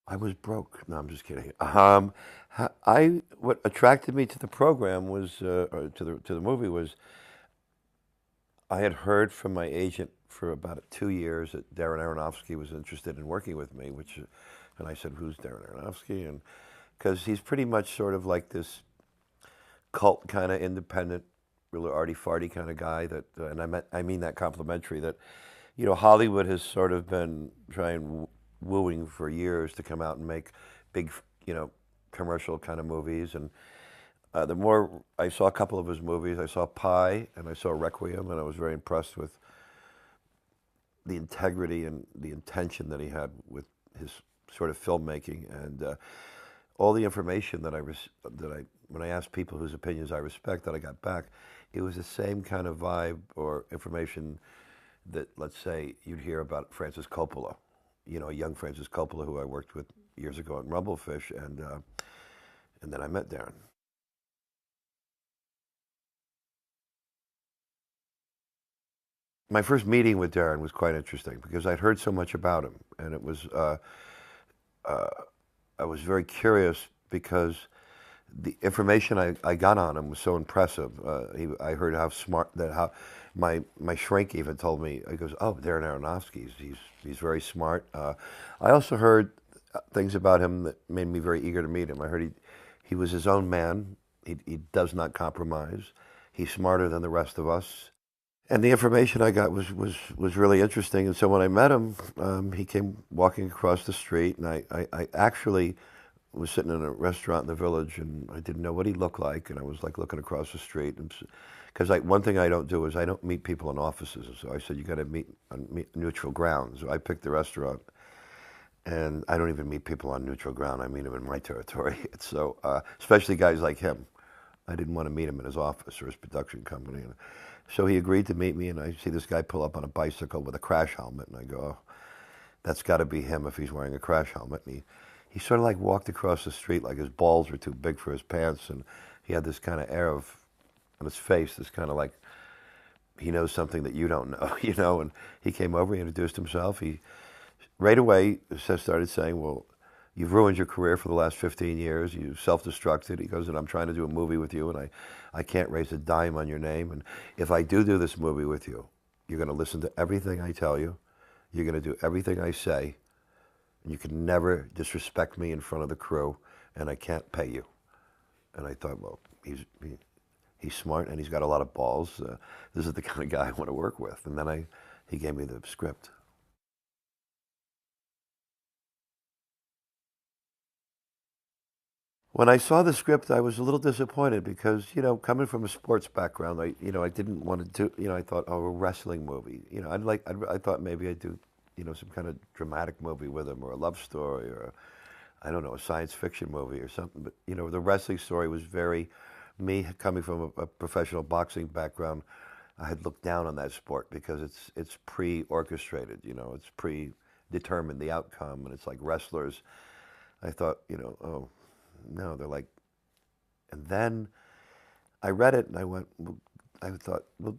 I was broke. No, I'm just kidding. What attracted me to the program was, or to the movie was, I had heard from my agent for about 2 years that Darren Aronofsky was interested in working with me, and I said, "Who's Darren Aronofsky?" And because he's pretty much sort of like this cult kind of independent, really arty farty kind of guy and I mean that complimentary that, Hollywood has sort of been trying wooing for years to come out and make big, you know, commercial kind of movies. And the more I saw a couple of his movies, I saw Pi and I saw Requiem, and I was very impressed with the integrity and the intention that he had with his sort of filmmaking and all the information when I asked people whose opinions I respect that I got back, it was the same kind of vibe or information that, let's say, you'd hear about Francis Coppola, young Francis Coppola who I worked with years ago at Rumblefish, and then I met Darren. My first meeting with Darren was quite interesting because I'd heard so much about him, and uh, I was very curious because the information I got on him was so impressive. I heard how smart that how my shrink even told me. He goes, "Oh, Darren Aronofsky. He's very smart." I also heard things about him that made me very eager to meet him. I heard he was his own man. He does not compromise. He's smarter than the rest of us. And the information I got was really interesting. And so when I met him, he came walking across the street, and I actually was sitting in a restaurant in the village, and I didn't know what he looked like, and I was like looking across the street, and because one thing I don't do is I don't meet people in offices. So I said you got to meet on neutral ground. So I picked the restaurant, and I don't even meet people on neutral ground. I meet them in my territory. So especially guys like him. I didn't want to meet him in his office or his production company. And so he agreed to meet me, and I see this guy pull up on a bicycle with a crash helmet, and I go, oh, that's got to be him if he's wearing a crash helmet. And he sort of like walked across the street like his balls were too big for his pants, and he had this kind of air of on his face, this kind of like he knows something that you don't know, And he came over, he introduced himself. He right away started saying, "Well, you've ruined your career for the last 15 years. You've self-destructed." He goes, "And I'm trying to do a movie with you, and I can't raise a dime on your name. And if I do this movie with you, you're going to listen to everything I tell you. You're going to do everything I say. And you can never disrespect me in front of the crew, and I can't pay you." And I thought, well, he's smart and he's got a lot of balls. This is the kind of guy I want to work with. And then he gave me the script. When I saw the script, I was a little disappointed because, coming from a sports background, I didn't want to do, I thought, oh, a wrestling movie. I thought maybe I'd do, some kind of dramatic movie with him or a love story or, I don't know, a science fiction movie or something. But, the wrestling story was very, me coming from a professional boxing background, I had looked down on that sport because it's pre-orchestrated, it's predetermined the outcome, and it's like wrestlers. I thought, oh, no, they're like, and then I read it and I went, well, I thought, well,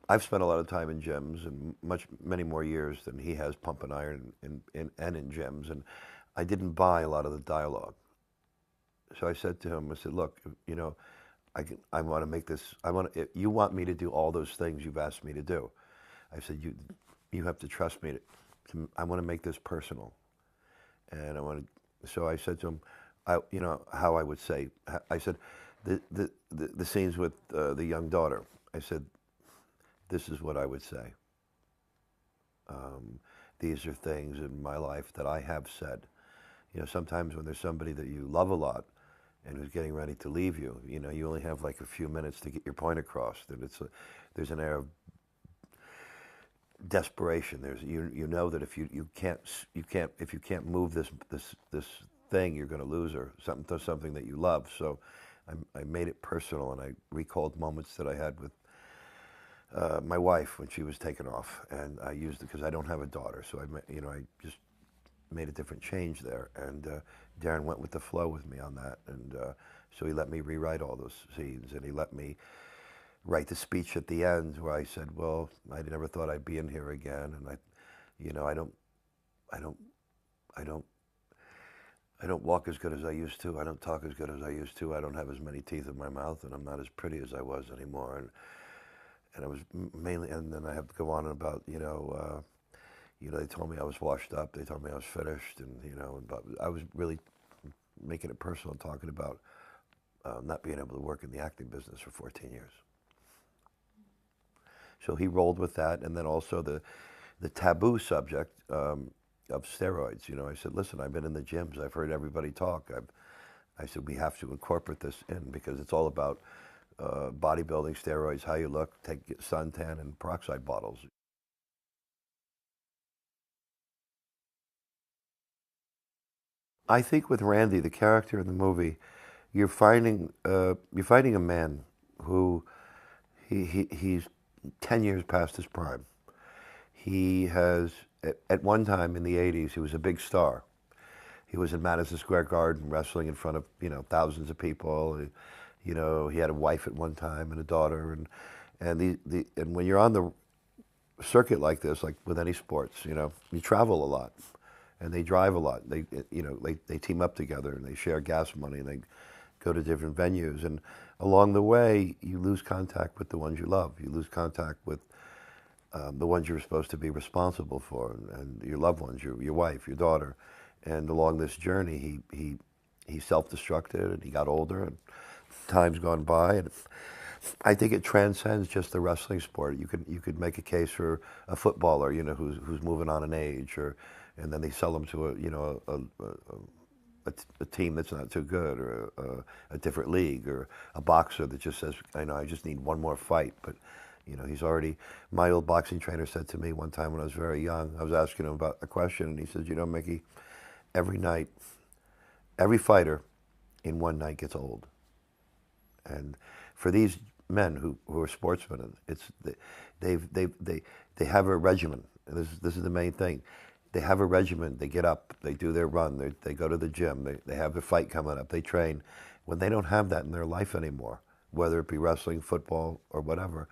I've spent a lot of time in gyms and many more years than he has pumping iron and in gyms, and I didn't buy a lot of the dialogue. So I said to him, I said, look, I want to make this, you want me to do all those things you've asked me to do. I said, you have to trust me I want to make this personal. And so I said to him, how I would say, I said, the scenes with the young daughter, I said, this is what I would say. These are things in my life that I have said. Sometimes when there's somebody that you love a lot and who's getting ready to leave you, you only have like a few minutes to get your point across. That there's an air of desperation. You know that if you can't if you can't move this thing, you're going to lose her. Something that you love. So I made it personal, and I recalled moments that I had with my wife when she was taken off, and I used it because I don't have a daughter. So I just made a different change there, and Darren went with the flow with me on that, and so he let me rewrite all those scenes, and he let me write the speech at the end where I said, "Well, I never thought I'd be in here again," and I don't, I don't, I don't walk as good as I used to. I don't talk as good as I used to. I don't have as many teeth in my mouth, and I'm not as pretty as I was anymore. And I was mainly, and then I have to go on about, they told me I was washed up. They told me I was finished, and but I was really making it personal, talking about not being able to work in the acting business for 14 years. So he rolled with that, and then also the taboo subject of steroids. I said, listen, I've been in the gyms. I've heard everybody talk. I said, we have to incorporate this in because it's all about bodybuilding, steroids, how you look, take suntan and peroxide bottles. I think with Randy, the character in the movie, you're finding a man who he's 10 years past his prime. He has at one time in the 80s he was a big star. He was in Madison Square Garden wrestling in front of thousands of people. He had a wife at one time and a daughter, and when you're on the circuit like this, like with any sports, you travel a lot, and they drive a lot. They team up together and they share gas money and they go to different venues. And along the way, you lose contact with the ones you love. You lose contact with the ones you're supposed to be responsible for, and your loved ones, your wife, your daughter. And along this journey, he self-destructed, and he got older, and time's gone by, and I think it transcends just the wrestling sport. You could make a case for a footballer, who's moving on in age, and then they sell them to a team that's not too good, or a different league, or a boxer that just says, I just need one more fight. But he's already. My old boxing trainer said to me one time when I was very young, I was asking him about a question, and he says, Mickey, every night, every fighter in one night gets old. And for these men who are sportsmen, they have a regimen. And this is the main thing. They have a regimen. They get up, they do their run, they go to the gym, they have their fight coming up, they train. When they don't have that in their life anymore, whether it be wrestling, football, or whatever,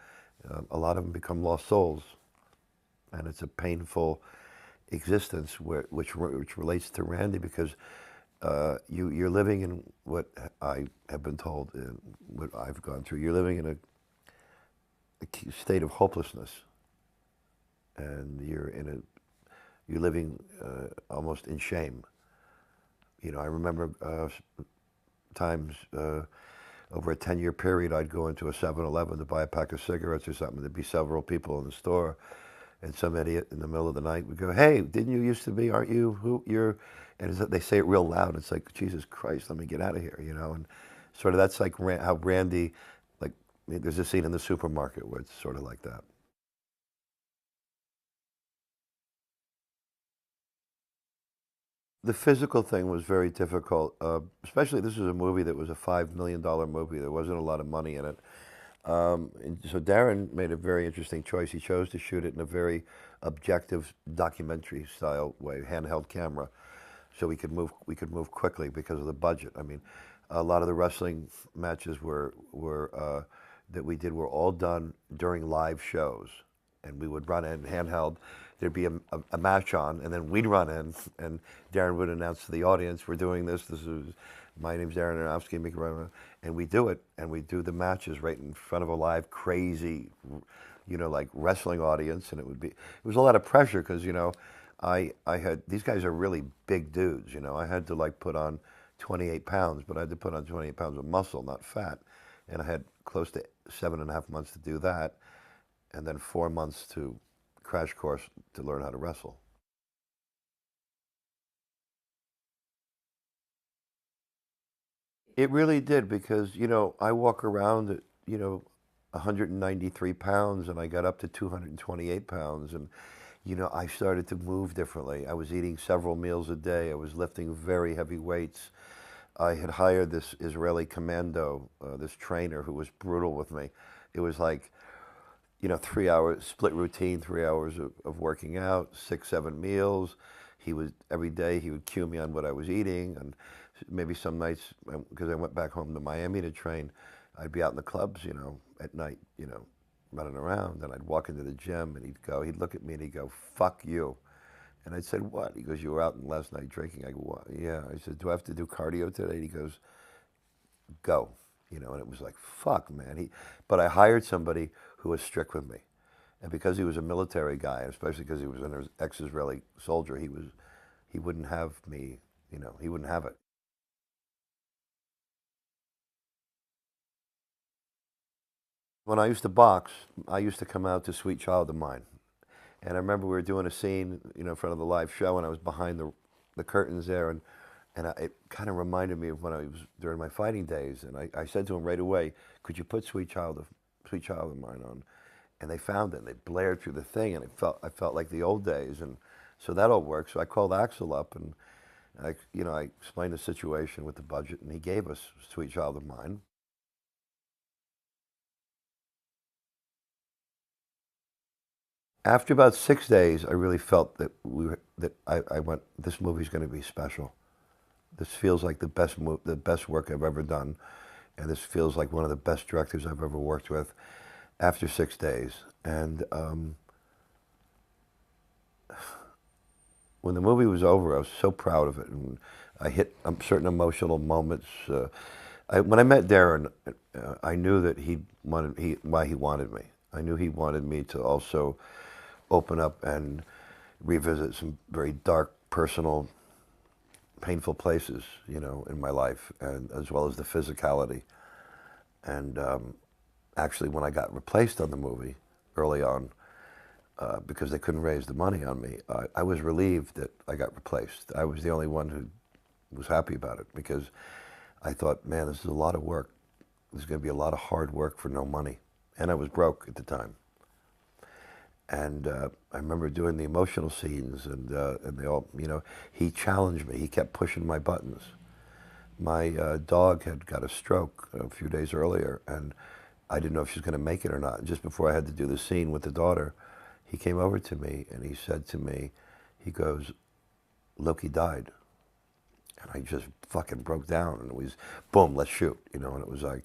a lot of them become lost souls, and it's a painful existence which relates to Randy because you're living in what I have been told, and what I've gone through. You're living in a state of hopelessness, and you're living almost in shame. I remember times over a 10-year period, I'd go into a 7-Eleven to buy a pack of cigarettes or something. There'd be several people in the store, and some idiot in the middle of the night would go, "Hey, didn't you used to be? Aren't you who you're?" And they say it real loud. It's like, Jesus Christ, let me get out of here, And sort of that's like how Randy, like, there's a scene in the supermarket where it's sort of like that. The physical thing was very difficult, especially this was a movie that was a $5 million movie. There wasn't a lot of money in it. And so Darren made a very interesting choice. He chose to shoot it in a very objective documentary style way, handheld camera, so we could move quickly because of the budget. I mean, a lot of the wrestling matches were that we did were all done during live shows, and we would run in handheld. There'd be a match on, and then we'd run in, and Darren would announce to the audience, "We're doing this. This is my name's Darren Aronofsky," and we do it, and we do the matches right in front of a live, crazy, like wrestling audience, and it was a lot of pressure because I had these guys are really big dudes. I had to like put on 28 pounds, but I had to put on 28 pounds of muscle, not fat, and I had close to 7.5 months to do that, and then 4 months to crash course to learn how to wrestle. It really did because, I walk around at, 193 pounds and I got up to 228 pounds and, I started to move differently. I was eating several meals a day. I was lifting very heavy weights. I had hired this Israeli commando, this trainer who was brutal with me. It was like, 3 hours split routine, 3 hours of working out, 6, 7 meals. Every day he would cue me on what I was eating, and maybe some nights because I went back home to Miami to train, I'd be out in the clubs, at night, running around, and I'd walk into the gym, and he'd look at me and he'd go, "Fuck you," And I said, what? He goes, you were out last night drinking. I go, what? Yeah. I said, do I have to do cardio today? And he goes, go. And it was like, fuck, man. But I hired somebody who was strict with me. And because he was a military guy, especially because he was an ex-Israeli soldier, he wouldn't have me, he wouldn't have it. When I used to box, I used to come out to Sweet Child of Mine. And I remember we were doing a scene, in front of the live show, and I was behind the curtains there, and it kind of reminded me of when I was during my fighting days. And I said to him right away, "Could you put Sweet Child of Mine on?" And they found it, and they blared through the thing, and I felt like the old days, and so that all worked. So I called Axel up, and I explained the situation with the budget, and he gave us Sweet Child of Mine. After about 6 days, I really felt that I went, this movie's going to be special. This feels like the best work I've ever done, and this feels like one of the best directors I've ever worked with. After 6 days, and when the movie was over, I was so proud of it, and I hit certain emotional moments. When I met Darren, I knew that why he wanted me. I knew he wanted me to also open up and revisit some very dark, personal, painful places, in my life, and as well as the physicality. And actually, when I got replaced on the movie early on, because they couldn't raise the money on me, I was relieved that I got replaced. I was the only one who was happy about it, because I thought, man, this is a lot of work. There's going to be a lot of hard work for no money. And I was broke at the time. And I remember doing the emotional scenes, and they all, he challenged me. He kept pushing my buttons. My dog had got a stroke a few days earlier, and I didn't know if she was going to make it or not. Just before I had to do the scene with the daughter, he came over to me and he said to me, he goes, Loki died. And I just fucking broke down, and it was, boom, let's shoot, and it was like,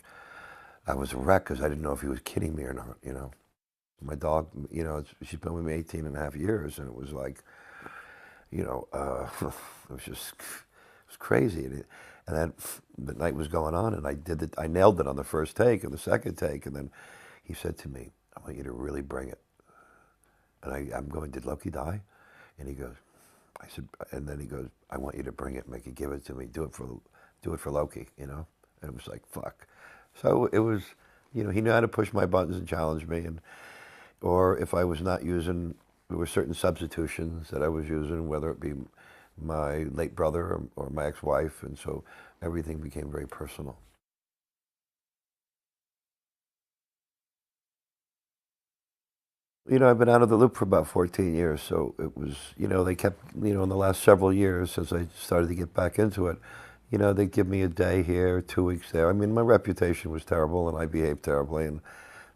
I was a wreck because I didn't know if he was kidding me or not. My dog, she's been with me 18 and a half years, and it was like, it was just, it was crazy. And then the night was going on, and I nailed it on the first take and the second take, and then he said to me, I want you to really bring it. And I'm going, did Loki die? And he goes, I said, and then he goes, I want you to bring it, make it, give it to me, do it for Loki, And it was like, fuck. So it was, he knew how to push my buttons and challenge me, or if I was not using, there were certain substitutions that I was using, whether it be my late brother or my ex-wife, and so everything became very personal. I've been out of the loop for about 14 years, so it was, they kept, in the last several years, as I started to get back into it, they'd give me a day here, 2 weeks there. I mean, my reputation was terrible, and I behaved terribly, and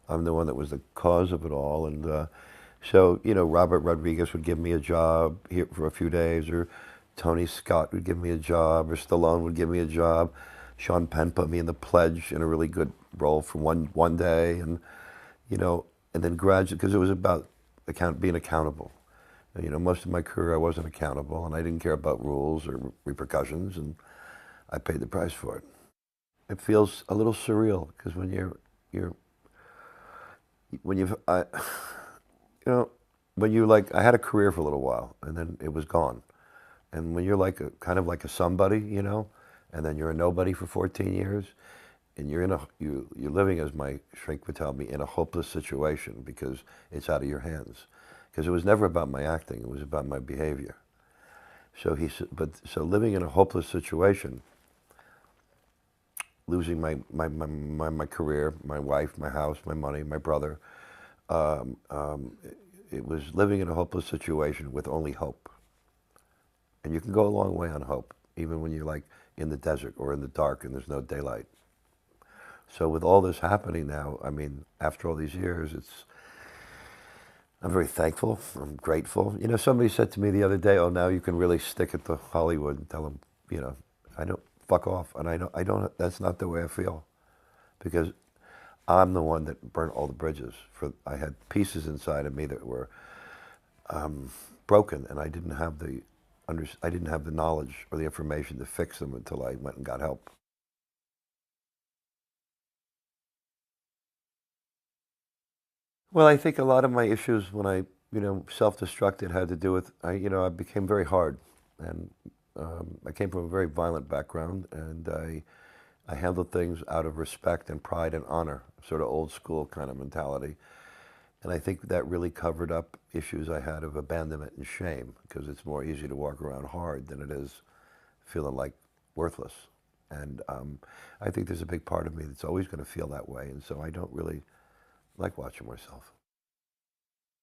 I'm the one that was the cause of it all. And so, Robert Rodriguez would give me a job here for a few days, or Tony Scott would give me a job, or Stallone would give me a job. Sean Penn put me in The Pledge in a really good role for one day, and and then gradually, because it was about being accountable. And, most of my career I wasn't accountable, and I didn't care about rules or repercussions, and I paid the price for it. It feels a little surreal, because when you've, when you like, I had a career for a little while, and then it was gone. And when you're like kind of like a somebody, and then you're a nobody for 14 years, and you're living, as my shrink would tell me, in a hopeless situation, because it's out of your hands. Because it was never about my acting; it was about my behavior. So so living in a hopeless situation, losing my career, my wife, my house, my money, my brother. Um, um, it was living in a hopeless situation with only hope. And you can go a long way on hope, even when you're like in the desert or in the dark and there's no daylight. So with all this happening now, I mean, after all these years, I'm very thankful. I'm grateful. Somebody said to me the other day, "Oh, now you can really stick it to Hollywood and tell them, I don't fuck off." And I don't. That's not the way I feel, because I'm the one that burnt all the bridges. I had pieces inside of me that were broken, and I didn't have the knowledge or the information to fix them until I went and got help. Well, I think a lot of my issues when self-destructed had to do with, I became very hard, and I came from a very violent background, and I handled things out of respect and pride and honor, sort of old school kind of mentality. And I think that really covered up issues I had of abandonment and shame, because it's more easy to walk around hard than it is feeling like worthless. And I think there's a big part of me that's always going to feel that way, and so I don't really like watching myself.